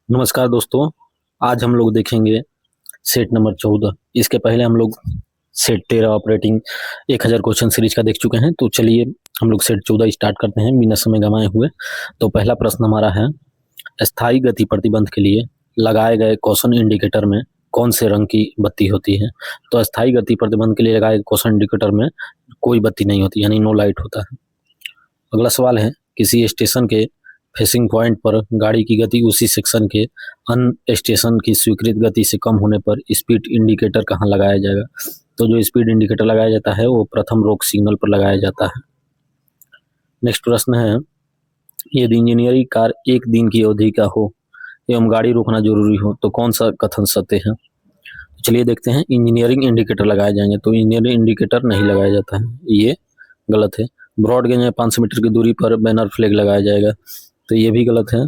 नमस्कार दोस्तों। आज हम लोग देखेंगे सेट नंबर 14। इसके पहले हम लोग सेट 13 ऑपरेटिंग 1000 क्वेश्चन सीरीज का देख चुके हैं। तो चलिए हम लोग सेट 14 स्टार्ट करते हैं बिना समय गंवाए हुए। तो पहला प्रश्न हमारा है, स्थायी गति प्रतिबंध के लिए लगाए गए क्वेश्चन इंडिकेटर में कौन से रंग की बत्ती होती है। तो स्थायी गति प्रतिबंध के लिए लगाए क्वेश्चन इंडिकेटर में कोई बत्ती नहीं होती, यानी नो लाइट होता है। अगला सवाल है, किसी स्टेशन के फेसिंग पॉइंट पर गाड़ी की गति उसी सेक्शन के अन्य स्टेशन की स्वीकृत गति से कम होने पर स्पीड इंडिकेटर कहाँ लगाया जाएगा। तो जो स्पीड इंडिकेटर लगाया जाता है वो प्रथम रोक सिग्नल पर लगाया जाता है। नेक्स्ट प्रश्न है, यदि इंजीनियरिंग कार एक दिन की अवधि का हो एवं गाड़ी रोकना जरूरी हो तो कौन सा कथन सत्य है। चलिए देखते हैं, इंजीनियरिंग इंडिकेटर लगाए जाएंगे। तो इंजीनियरिंग इंडिकेटर नहीं लगाया जाता है, ये गलत है। ब्रॉड गेज में 500 मीटर की दूरी पर बैनर फ्लैग लगाया जाएगा, तो ये भी गलत है।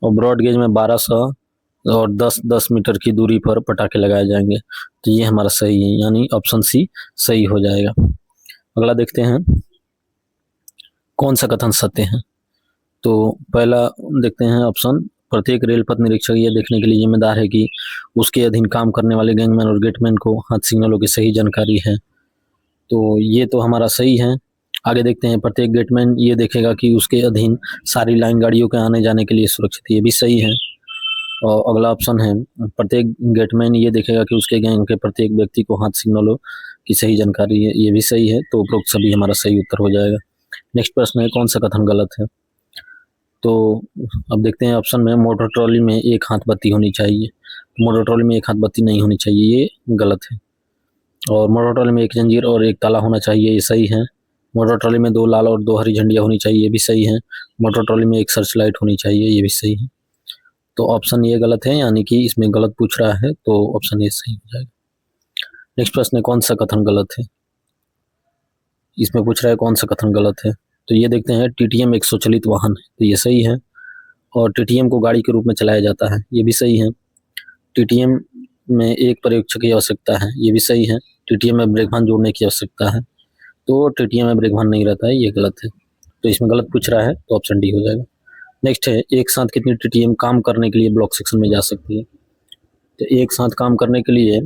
और ब्रॉड गेज में 1200 और 10-10 मीटर की दूरी पर पटाखे लगाए जाएंगे, तो ये हमारा सही है, यानी ऑप्शन सी सही हो जाएगा। अगला देखते हैं, कौन सा कथन सत्य है। तो पहला देखते हैं ऑप्शन, प्रत्येक रेल पथ निरीक्षक यह देखने के लिए जिम्मेदार है कि उसके अधीन काम करने वाले गैंगमैन और गेटमैन को हाथ सिग्नलों की सही जानकारी है, तो ये तो हमारा सही है। आगे देखते हैं, प्रत्येक गेटमैन ये देखेगा कि उसके अधीन सारी लाइन गाड़ियों के आने जाने के लिए सुरक्षित है, ये भी सही है। और अगला ऑप्शन है, प्रत्येक गेटमैन ये देखेगा कि उसके गैंग के प्रत्येक व्यक्ति को हाथ सिग्नलों की सही जानकारी है, ये भी सही है। तो उपरोक्त सभी हमारा सही उत्तर हो जाएगा। नेक्स्ट प्रश्न है, कौन सा कथन गलत है। तो अब देखते हैं ऑप्शन में, मोटर ट्रॉली में एक हाथ बत्ती होनी चाहिए। मोटर ट्रॉली में एक हाथ बत्ती नहीं होनी चाहिए, ये गलत है। और मोटर ट्रॉली में एक जंजीर और एक ताला होना चाहिए, ये सही है। मोटर ट्रॉली में 2 लाल और 2 हरी झंडियाँ होनी चाहिए, ये भी सही है। मोटर ट्रॉली में एक सर्च लाइट होनी चाहिए, ये भी सही है। तो ऑप्शन ये गलत है, यानी कि इसमें गलत पूछ रहा है, तो ऑप्शन ये सही हो जाएगा। नेक्स्ट प्रश्न है, कौन सा कथन गलत है। इसमें पूछ रहा है कौन सा कथन गलत है। तो ये देखते हैं, टीटीएम एक स्वचालित वाहन है, तो ये सही है। और टीटीएम को गाड़ी के रूप में चलाया जाता है, ये भी सही है। टीटीएम में एक पर्यवेक्षक की आवश्यकता है, ये भी सही है। टीटीएम में ब्रेक भान जोड़ने की आवश्यकता है, तो टीटीएम में ब्रेक भान नहीं रहता है, ये गलत है। तो इसमें गलत पूछ रहा है, तो ऑप्शन डी हो जाएगा। नेक्स्ट है, एक साथ कितनी टीटीएम काम करने के लिए ब्लॉक सेक्शन में जा सकती है। तो एक साथ काम करने के लिए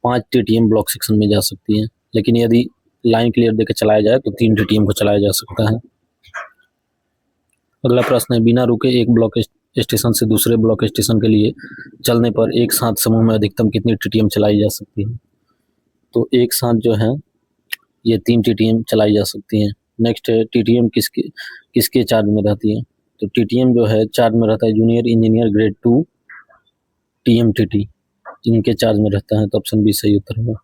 5 टीटीएम ब्लॉक सेक्शन में जा सकती है, लेकिन यदि लाइन क्लियर देकर चलाया जाए तो 3 टीटीएम को चलाया जा सकता है। अगला प्रश्न है, बिना रुके एक ब्लॉक स्टेशन से दूसरे ब्लॉक स्टेशन के लिए चलने पर एक साथ समूह में अधिकतम कितनी टीटीएम चलाई जा सकती है। तो एक साथ जो है ये 3 टीटीएम चलाई जा सकती हैं। नेक्स्ट है, टीटीएम किसके चार्ज में रहती है। तो टीटीएम जो है चार्ज में रहता है जूनियर इंजीनियर ग्रेड 2 टीएमटीटी, इनके चार्ज में रहता है, तो ऑप्शन बी सही उत्तर होगा।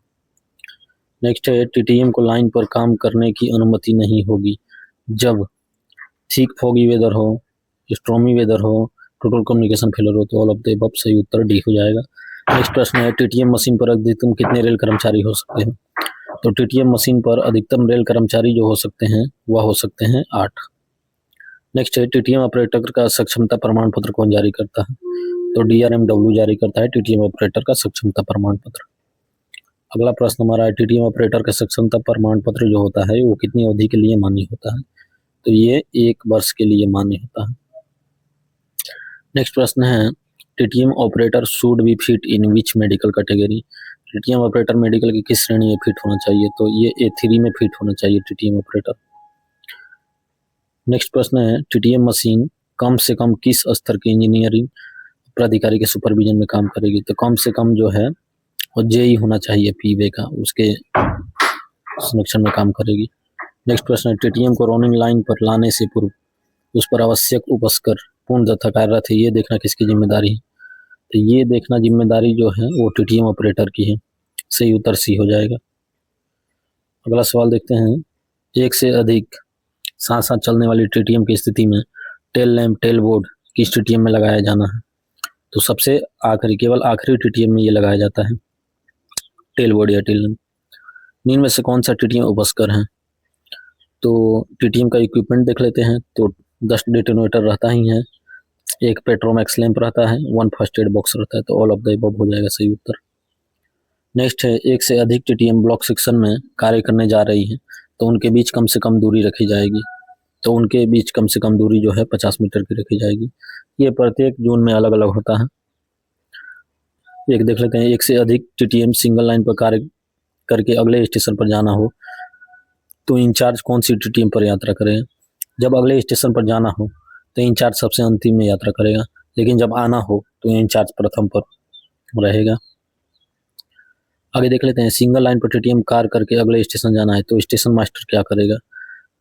नेक्स्ट है, टीटीएम को लाइन पर काम करने की अनुमति नहीं होगी जब ठीक फॉगी वेदर हो, स्ट्रॉमी वेदर हो, टोटल कम्युनिकेशन फेलर हो, तो ऑल ऑफ द अबव सही उत्तर डी हो जाएगा। नेक्स्ट प्रश्न है, टीटीएम मशीन पर अधिकतम कितने रेल कर्मचारी हो सकते हैं। तो टीटीएम मशीन पर अधिकतम रेल कर्मचारी जो हो सकते हैं वह हो सकते हैं 8। नेक्स्ट है, टीटीएम ऑपरेटर का सक्षमता प्रमाण पत्र कौन जारी करता है। तो डीआरएमडब्ल्यू जारी करता है टीटीएम ऑपरेटर का सक्षमता प्रमाण पत्र। अगला प्रश्न हमारा है, टीटीएम ऑपरेटर का सक्षमता प्रमाण पत्र जो होता है वो कितनी अवधि के लिए मान्य होता है। तो ये 1 वर्ष के लिए मान्य होता है। नेक्स्ट प्रश्न है, TTM operator should be fit in which medical category. TTM operator medical की किस श्रेणी में फिट होना चाहिए। तो ये A3 में फिट होना चाहिए टीटीएम ऑपरेटर। नेक्स्ट प्रश्न है, टीटीएम मशीन कम से कम किस स्तर के इंजीनियरिंग प्राधिकारी के सुपरविजन में काम करेगी। तो कम से कम जो है वो जेई होना चाहिए पीवे का, उसके संरक्षण में काम करेगी। नेक्स्ट प्रश्न है, टीटीएम को रनिंग लाइन पर लाने से पूर्व उस पर आवश्यक उपस्कर पूर्णतः कार्यरत है, ये देखना किसकी जिम्मेदारी है। तो ये देखना जिम्मेदारी जो है वो टीटीएम ऑपरेटर की है, सही उत्तर सी हो जाएगा। अगला सवाल देखते हैं, एक से अधिक साथ साथ चलने वाली टीटीएम की स्थिति में टेल लैम्प टेल बोर्ड किस टीटीएम में लगाया जाना है। तो सबसे आखिरी, केवल आखिरी टीटीएम में ये लगाया जाता है, टेल बोर्ड या टेल लैम्प। इनमें से कौन सा टीटीएम उपस्कर है। तो टीटीएम का इक्विपमेंट देख लेते हैं। तो 10 डेटोनेटर रहता ही है, एक पेट्रोमैक्स लैंप रहता है, 1 फर्स्ट एड बॉक्स रहता है, तो ऑल ऑफ द अबव हो जाएगा सही उत्तर। नेक्स्ट है, एक से अधिक टीटीएम ब्लॉक सेक्शन में कार्य करने जा रही है तो उनके बीच कम से कम दूरी रखी जाएगी। तो उनके बीच कम से कम दूरी जो है 50 मीटर की रखी जाएगी। ये प्रत्येक जोन में अलग अलग होता है। एक देख लेते हैं, एक से अधिक टीटीएम सिंगल लाइन पर कार्य करके अगले स्टेशन पर जाना हो तो इंचार्ज कौन सी टीटीएम पर यात्रा करेगा। जब अगले स्टेशन पर जाना हो तो इंचार्ज सबसे अंतिम में यात्रा करेगा, लेकिन जब आना हो तो इंचार्ज प्रथम पर रहेगा। आगे देख लेते हैं, सिंगल लाइन पर टीटीएम कार्य करके अगले स्टेशन जाना है तो स्टेशन मास्टर क्या करेगा।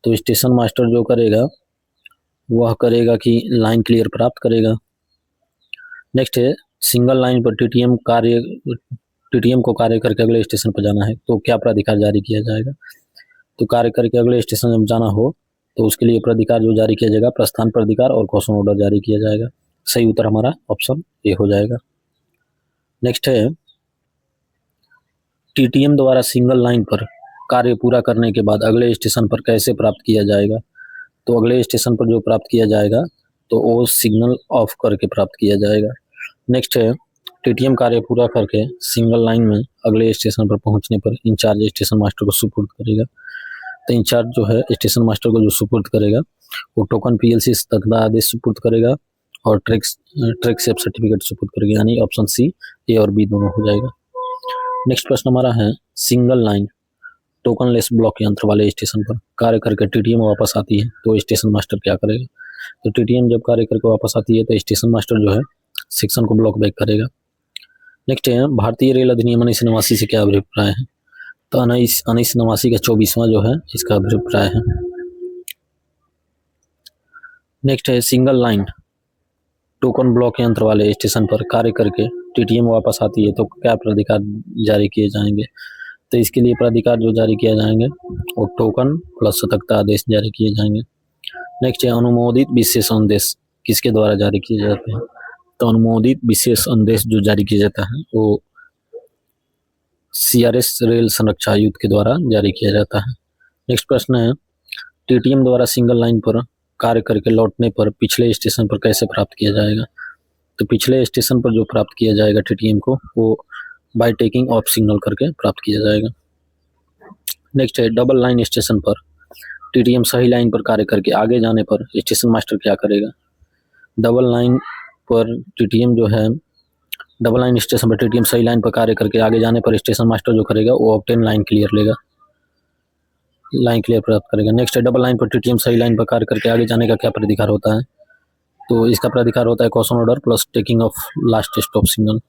तो स्टेशन मास्टर जो करेगा वह करेगा कि लाइन क्लियर प्राप्त करेगा। नेक्स्ट है, सिंगल लाइन पर टीटीएम को कार्य करके अगले स्टेशन पर जाना है तो क्या प्राधिकार जारी किया जाएगा। तो कार्य करके अगले स्टेशन जब जाना हो तो उसके लिए प्राधिकार जो जारी किया जाएगा, प्रस्थान प्राधिकार और कौशन ऑर्डर जारी किया जाएगा। सही उत्तर हमारा ऑप्शन ए हो जाएगा। नेक्स्ट है, टीटीएम द्वारा सिंगल लाइन पर कार्य पूरा करने के बाद अगले स्टेशन पर कैसे प्राप्त किया जाएगा। तो अगले स्टेशन पर जो प्राप्त किया जाएगा तो वो सिग्नल ऑफ करके प्राप्त किया जाएगा। नेक्स्ट है, टीटीएम कार्य पूरा करके सिंगल लाइन में अगले स्टेशन पर पहुंचने पर इंचार्ज स्टेशन मास्टर को सुपुर्द करेगा। तो इंचार्ज जो है स्टेशन मास्टर को जो सुपुर्द करेगा वो टोकन पीएलसी तख्ता आदेश सुपुर्द करेगा और ट्रैक सेफ सर्टिफिकेट सुपुर्द करेगा, यानी ऑप्शन सी, ए और बी दोनों हो जाएगा। नेक्स्ट प्रश्न हमारा है, सिंगल लाइन टोकनलेस ब्लॉक यंत्र वाले स्टेशन पर कार्य करके टीटीएम वापस आती है तो स्टेशन मास्टर क्या करेगा। तो टीटीएम जब कार्य करके वापस आती है तो स्टेशन मास्टर जो है सेक्शन को ब्लॉक बैक करेगा। नेक्स्ट है, भारतीय रेल अधिनियम 1989 से क्या अभिप्राय है। तो 1989 का 24वां जो है इसका अभिप्राय है। नेक्स्ट है, सिंगल लाइन टोकन ब्लॉक यंत्र वाले स्टेशन पर कार्य करके टीटीएम वापस आती है तो क्या प्राधिकार जारी किए जाएंगे। तो इसके लिए प्राधिकार जो जारी किया जाएंगे वो टोकन प्लस सतर्कता आदेश जारी किए जाएंगे। नेक्स्ट है, अनुमोदित विशेष संदेश किसके द्वारा जारी किए जाते हैं। तो अनुमोदित विशेष संदेश जो जारी किया जाता है वो सीआरएस रेल संरक्षा आयुक्त के द्वारा जारी किया जाता है। नेक्स्ट प्रश्न है, टीटीएम द्वारा सिंगल लाइन पर कार्य करके लौटने पर पिछले स्टेशन पर कैसे प्राप्त किया जाएगा। तो पिछले स्टेशन पर जो प्राप्त किया जाएगा टीटीएम को वो बाय टेकिंग ऑफ सिग्नल करके प्राप्त किया जाएगा। नेक्स्ट है, डबल लाइन स्टेशन पर टीटीएम सही लाइन पर कार्य करके आगे जाने पर स्टेशन मास्टर क्या करेगा। डबल लाइन पर टीटीएम जो है, डबल लाइन स्टेशन पर टीटीएम सही लाइन पर कार्य करके आगे जाने पर स्टेशन मास्टर जो करेगा वो ऑब्टेन लाइन क्लियर लेगा, लाइन क्लियर प्राप्त करेगा। नेक्स्ट है, डबल लाइन पर टीटीएम सही लाइन पर कार्य करके आगे जाने का क्या प्राधिकार होता है। तो इसका प्राधिकार होता है caution order plus taking of last stop signal.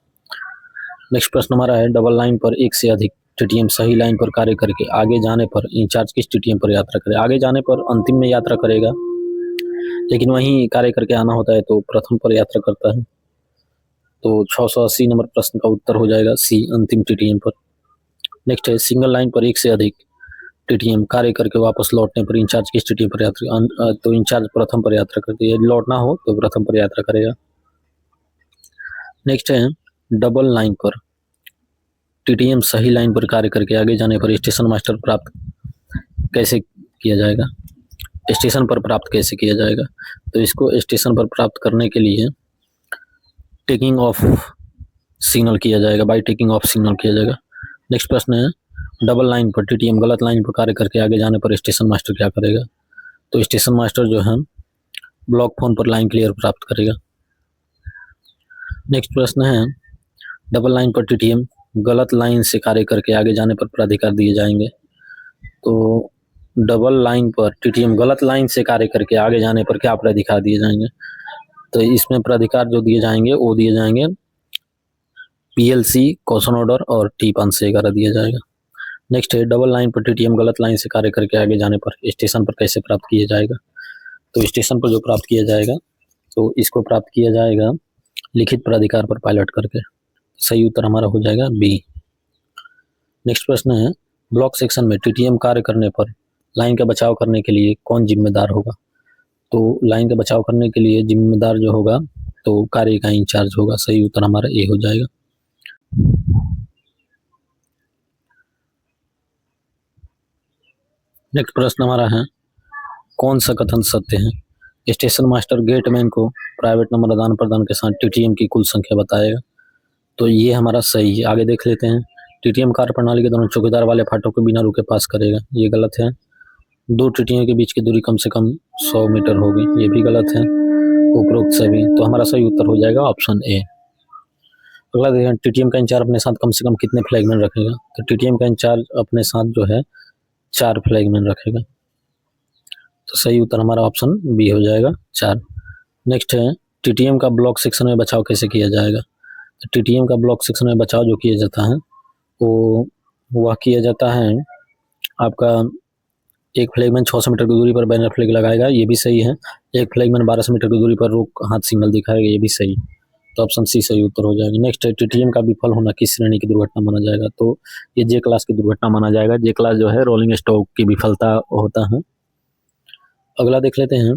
Next प्रश्न हमारा है, डबल लाइन पर एक से अधिक टीटीएम सही लाइन पर कार्य करके आगे जाने पर इंचार्ज किस टीटीएम पर यात्रा करे। आगे जाने पर अंतिम में यात्रा करेगा, लेकिन वहीं कार्य करके आना होता है तो प्रथम पर यात्रा करता है। तो 680 नंबर प्रश्न का उत्तर हो जाएगा सी, अंतिम टीटीएम पर। नेक्स्ट है, सिंगल लाइन पर एक से अधिक टीटीएम कार्य करके वापस लौटने पर इंचार्ज किस टीटीएम पर यात्रा। तो इंचार्ज प्रथम पर यात्रा करती है, लौटना हो तो प्रथम पर यात्रा करेगा। नेक्स्ट है, डबल लाइन पर टीटीएम सही लाइन पर कार्य करके आगे जाने पर स्टेशन मास्टर प्राप्त कैसे किया जाएगा, स्टेशन पर प्राप्त कैसे किया जाएगा। तो इसको स्टेशन पर प्राप्त करने के लिए टेकिंग ऑफ सिग्नल किया जाएगा, बाय टेकिंग ऑफ सिग्नल किया जाएगा। नेक्स्ट प्रश्न है, डबल लाइन पर टीटीएम गलत लाइन पर कार्य करके आगे जाने पर स्टेशन मास्टर क्या करेगा। तो स्टेशन मास्टर जो है ब्लॉक फोन पर लाइन क्लियर प्राप्त करेगा। नेक्स्ट प्रश्न है, डबल लाइन पर टीटीएम गलत लाइन से कार्य करके आगे जाने पर प्राधिकार दिए जाएंगे। तो डबल लाइन पर टीटीएम गलत लाइन से कार्य करके आगे जाने पर क्या प्राधिकार दिए जाएंगे। तो इसमें प्राधिकार जो दिए जाएंगे वो दिए जाएंगे पीएलसी, कॉशन ऑर्डर और T511 दिया जाएगा। नेक्स्ट है, डबल लाइन पर टीटीएम गलत लाइन से कार्य करके आगे जाने पर स्टेशन पर कैसे प्राप्त किया जाएगा। तो स्टेशन पर जो प्राप्त किया जाएगा तो इसको प्राप्त किया जाएगा लिखित प्राधिकार पर पायलट करके। सही उत्तर हमारा हो जाएगा बी। नेक्स्ट प्रश्न है, ब्लॉक सेक्शन में टीटीएम कार्य करने पर लाइन का बचाव करने के लिए कौन जिम्मेदार होगा। तो लाइन का बचाव करने के लिए जिम्मेदार जो होगा तो कार्य का इंचार्ज होगा। सही उत्तर हमारा ए हो जाएगा। नेक्स्ट प्रश्न हमारा है, कौन सा कथन सत्य है। स्टेशन मास्टर गेटमैन को प्राइवेट नंबर आदान प्रदान के साथ टीटीएम की कुल संख्या बताएगा। तो ये हमारा सही है। आगे देख लेते हैं, टीटीएम कार्य प्रणाली के दौरान चौकीदार वाले फाटक को बिना रुके पास करेगा, ये गलत है। दो टीटियों के बीच की दूरी कम से कम 100 मीटर होगी, ये भी गलत है उपरोक्त सभी। तो हमारा सही उत्तर हो जाएगा ऑप्शन ए। अगला देखें, टीटीएम का इंचार्ज अपने साथ कम से कम कितने फ्लैगमैन रखेगा। तो टीटीएम का इंचार्ज अपने साथ जो है 4 फ्लैगमैन रखेगा, तो सही उत्तर हमारा ऑप्शन बी हो जाएगा 4। नेक्स्ट है, टीटीएम का ब्लॉक सेक्शन में बचाव कैसे किया जाएगा। तो टीटीएम का ब्लॉक सेक्शन में बचाव जो किया जाता है वो वह किया जाता है, आपका एक फ्लैगमैन 600 मीटर की दूरी पर बैनर फ्लैग लगाएगा, ये भी सही है। एक फ्लैगमैन 1200 मीटर की दूरी पर रोक हाथ सिग्नल दिखाएगा, ये भी सही। तो ऑप्शन सी सही उत्तर हो जाएगा। नेक्स्ट है, टीटीएम का विफल होना किस श्रेणी की दुर्घटना माना जाएगा। तो ये जे क्लास की दुर्घटना माना जाएगा। जे क्लास जो है रोलिंग स्टॉक की विफलता होता है। अगला देख लेते हैं,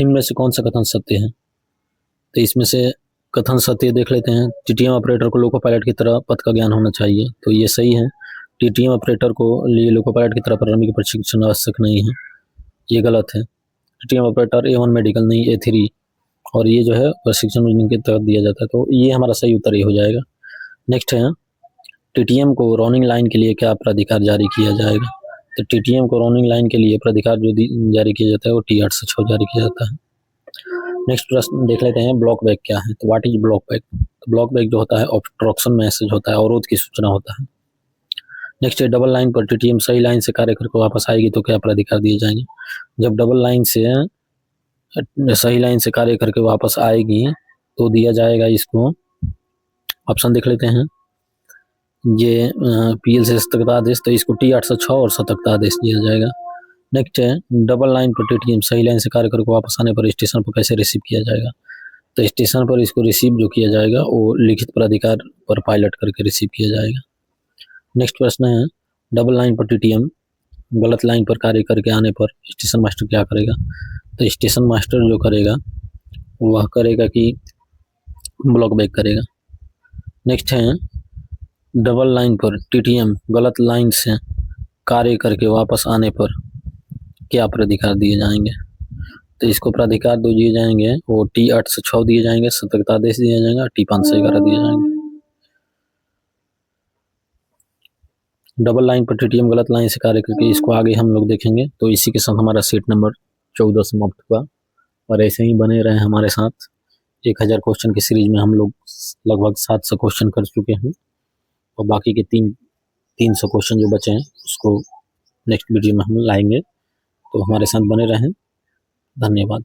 इनमें से कौन सा कथन सत्य है। तो इसमें से कथन सत्य देख लेते हैं, टीटीएम ऑपरेटर को लोको पायलट की तरह पथ का ज्ञान होना चाहिए, तो ये सही है। टीटीएम ऑपरेटर को लिए लोको पायलट की तरह प्रारंभिक प्रशिक्षण आवश्यक नहीं है, ये गलत है। टीटीएम ऑपरेटर A1 मेडिकल नहीं A3, और ये जो है प्रशिक्षण योजना के तहत दिया जाता है, तो ये हमारा सही उत्तर ये हो जाएगा। नेक्स्ट है, टीटीएम को रनिंग लाइन के लिए क्या प्राधिकार जारी किया जाएगा। तो टीटीएम को रनिंग लाइन के लिए प्राधिकार जो जारी किया जाता है वो T806 जारी किया जाता है। नेक्स्ट प्रश्न देख लेते हैं, ब्लॉक बैक क्या है। तो व्हाट इज ब्लॉक बैक। तो ब्लॉक बैक जो होता है ऑब्स्ट्रक्शन मैसेज होता है, अवरोध की सूचना होता है। नेक्स्ट है, डबल लाइन पर टीटीएम सही लाइन से कार्य करके वापस आएगी तो क्या प्राधिकार दिए जाएंगे। जब डबल लाइन से सही लाइन से कार्य करके वापस आएगी तो दिया जाएगा इसको, ऑप्शन देख लेते हैं, ये पीएल से सतर्कता आदेश, तो इसको T806 और सतर्कता आदेश दिया जाएगा। नेक्स्ट है, डबल लाइन पर टीटीएम सही लाइन से कार्य करके वापस आने पर स्टेशन पर कैसे रिसीव किया जाएगा। तो स्टेशन पर इसको रिसीव जो किया जाएगा वो लिखित प्राधिकार पर पायलट करके रिसीव किया जाएगा। नेक्स्ट प्रश्न है, डबल लाइन पर टीटीएम गलत लाइन पर कार्य करके आने पर स्टेशन मास्टर क्या करेगा। तो स्टेशन मास्टर जो करेगा वह करेगा कि ब्लॉक बैक करेगा। नेक्स्ट है, डबल लाइन पर टीटीएम गलत लाइन से कार्य करके वापस आने पर क्या प्राधिकार दिए जाएंगे। तो इसको प्राधिकार दो दिए जाएंगे, वो T806 दिए जाएंगे, सतर्कता आदेश दिया जाएगा, T511 दिए जाएंगे। डबल लाइन पर टीटीएम गलत लाइन से कार्य करके, इसको आगे हम लोग देखेंगे। तो इसी के साथ हमारा सेट नंबर 14 समाप्त हुआ, और ऐसे ही बने रहे हमारे साथ। 1000 क्वेश्चन की सीरीज में हम लोग लगभग 700 क्वेश्चन कर चुके हैं, और बाकी के 300 क्वेश्चन जो बचे हैं उसको नेक्स्ट वीडियो में हम लाएंगे। तो हमारे साथ बने रहें, धन्यवाद।